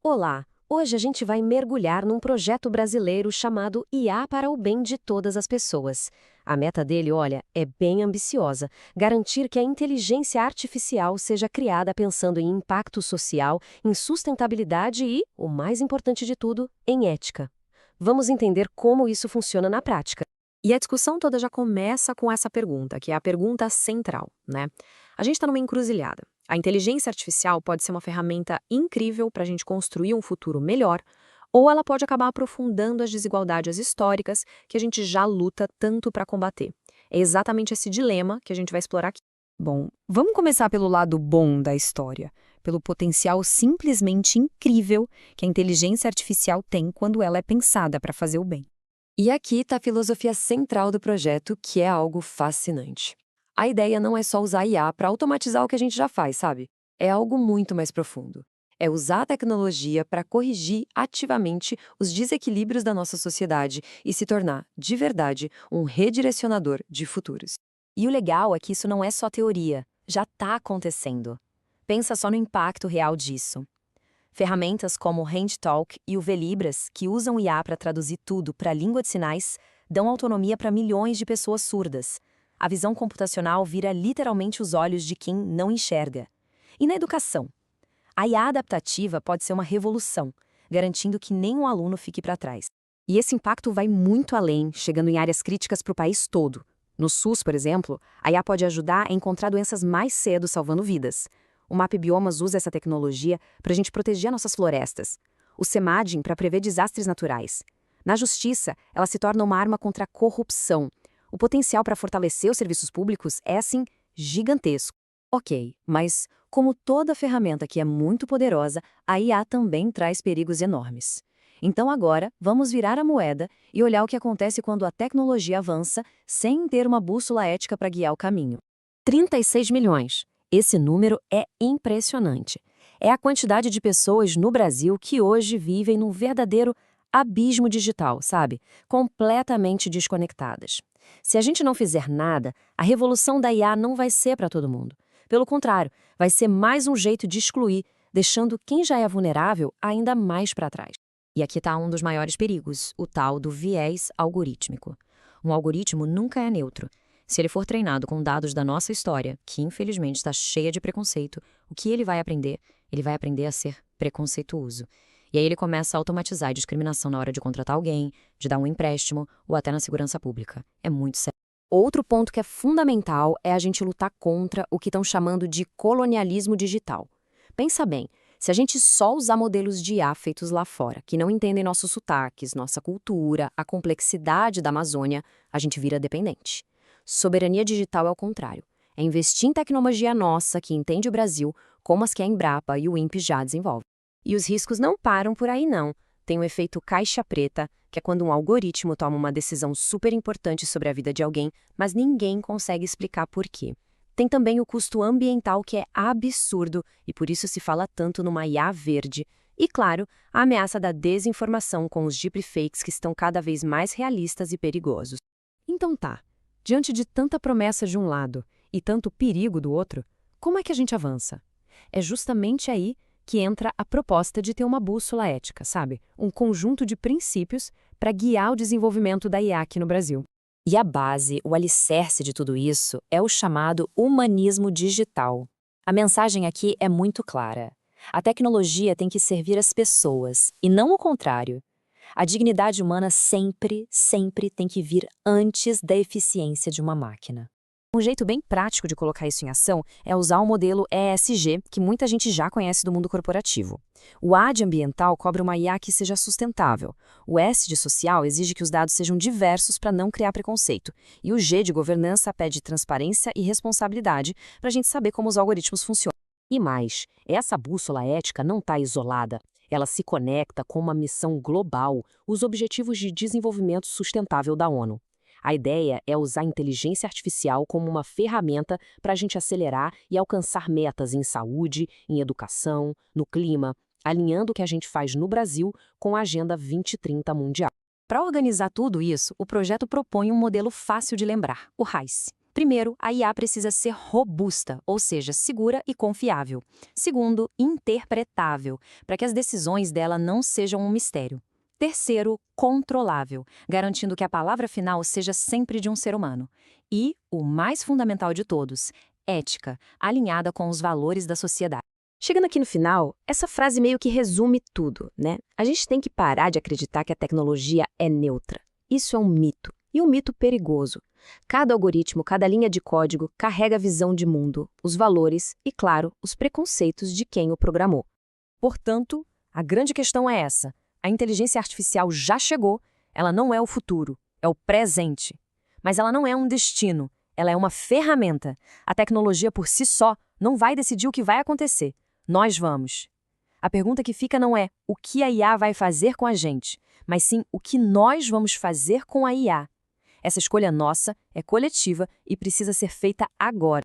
Olá! Hoje a gente vai mergulhar num projeto brasileiro chamado IA para o bem de todas as pessoas. A meta dele, olha, é bem ambiciosa: garantir que a inteligência artificial seja criada pensando em impacto social, em sustentabilidade e, o mais importante de tudo, em ética. Vamos entender como isso funciona na prática. E a discussão toda já começa com essa pergunta, que é a pergunta central, né? A gente está numa encruzilhada. A inteligência artificial pode ser uma ferramenta incrível para a gente construir um futuro melhor, ou ela pode acabar aprofundando as desigualdades históricas que a gente já luta tanto para combater. É exatamente esse dilema que a gente vai explorar aqui. Bom, vamos começar pelo lado bom da história, pelo potencial simplesmente incrível que a inteligência artificial tem quando ela é pensada para fazer o bem. E aqui está a filosofia central do projeto, que é algo fascinante. A ideia não é só usar IA para automatizar o que a gente já faz, sabe? É algo muito mais profundo. É usar a tecnologia para corrigir ativamente os desequilíbrios da nossa sociedade e se tornar, de verdade, um redirecionador de futuros. E o legal é que isso não é só teoria, já está acontecendo. Pensa só no impacto real disso. Ferramentas como o HandTalk e o Velibras, que usam IA para traduzir tudo para a língua de sinais, dão autonomia para milhões de pessoas surdas. A visão computacional vira literalmente os olhos de quem não enxerga. E na educação? A IA adaptativa pode ser uma revolução, garantindo que nenhum aluno fique para trás. E esse impacto vai muito além, chegando em áreas críticas para o país todo. No SUS, por exemplo, a IA pode ajudar a encontrar doenças mais cedo, salvando vidas. O Map Biomas usa essa tecnologia para a gente proteger nossas florestas. O Semadin para prever desastres naturais. Na justiça, ela se torna uma arma contra a corrupção. O potencial para fortalecer os serviços públicos é, assim, gigantesco. Ok, mas como toda ferramenta que é muito poderosa, a IA também traz perigos enormes. Então agora, vamos virar a moeda e olhar o que acontece quando a tecnologia avança sem ter uma bússola ética para guiar o caminho. 36 milhões. Esse número é impressionante. É a quantidade de pessoas no Brasil que hoje vivem num verdadeiro abismo digital, sabe? Completamente desconectadas. Se a gente não fizer nada, a revolução da IA não vai ser para todo mundo. Pelo contrário, vai ser mais um jeito de excluir, deixando quem já é vulnerável ainda mais para trás. E aqui está um dos maiores perigos, o tal do viés algorítmico. Um algoritmo nunca é neutro. Se ele for treinado com dados da nossa história, que infelizmente está cheia de preconceito, o que ele vai aprender? Ele vai aprender a ser preconceituoso. E aí ele começa a automatizar a discriminação na hora de contratar alguém, de dar um empréstimo ou até na segurança pública. É muito sério. Outro ponto que é fundamental é a gente lutar contra o que estão chamando de colonialismo digital. Pensa bem, se a gente só usar modelos de IA feitos lá fora, que não entendem nossos sotaques, nossa cultura, a complexidade da Amazônia, a gente vira dependente. Soberania digital é o contrário. É investir em tecnologia nossa, que entende o Brasil, como as que a Embrapa e o INPE já desenvolvem. E os riscos não param por aí, não. Tem o efeito caixa preta, que é quando um algoritmo toma uma decisão super importante sobre a vida de alguém, mas ninguém consegue explicar por quê. Tem também o custo ambiental, que é absurdo, e por isso se fala tanto numa IA verde. E, claro, a ameaça da desinformação com os deepfakes que estão cada vez mais realistas e perigosos. Então tá, diante de tanta promessa de um lado e tanto perigo do outro, como é que a gente avança? É justamente aí que entra a proposta de ter uma bússola ética, sabe? Um conjunto de princípios para guiar o desenvolvimento da IA aqui no Brasil. E a base, o alicerce de tudo isso é o chamado humanismo digital. A mensagem aqui é muito clara. A tecnologia tem que servir as pessoas, e não o contrário. A dignidade humana sempre, sempre tem que vir antes da eficiência de uma máquina. Um jeito bem prático de colocar isso em ação é usar o modelo ESG, que muita gente já conhece do mundo corporativo. O A de ambiental cobra uma IA que seja sustentável. O S de social exige que os dados sejam diversos para não criar preconceito. E o G de governança pede transparência e responsabilidade para a gente saber como os algoritmos funcionam. E mais, essa bússola ética não está isolada. Ela se conecta com uma missão global, os Objetivos de Desenvolvimento Sustentável da ONU. A ideia é usar a inteligência artificial como uma ferramenta para a gente acelerar e alcançar metas em saúde, em educação, no clima, alinhando o que a gente faz no Brasil com a Agenda 2030 mundial. Para organizar tudo isso, o projeto propõe um modelo fácil de lembrar, o RAICE. Primeiro, a IA precisa ser robusta, ou seja, segura e confiável. Segundo, interpretável, para que as decisões dela não sejam um mistério. Terceiro, controlável, garantindo que a palavra final seja sempre de um ser humano. E, o mais fundamental de todos, ética, alinhada com os valores da sociedade. Chegando aqui no final, essa frase meio que resume tudo, né? A gente tem que parar de acreditar que a tecnologia é neutra. Isso é um mito, e um mito perigoso. Cada algoritmo, cada linha de código carrega a visão de mundo, os valores e, claro, os preconceitos de quem o programou. Portanto, a grande questão é essa. A inteligência artificial já chegou, ela não é o futuro, é o presente. Mas ela não é um destino, ela é uma ferramenta. A tecnologia por si só não vai decidir o que vai acontecer. Nós vamos. A pergunta que fica não é o que a IA vai fazer com a gente, mas sim o que nós vamos fazer com a IA. Essa escolha nossa é coletiva e precisa ser feita agora.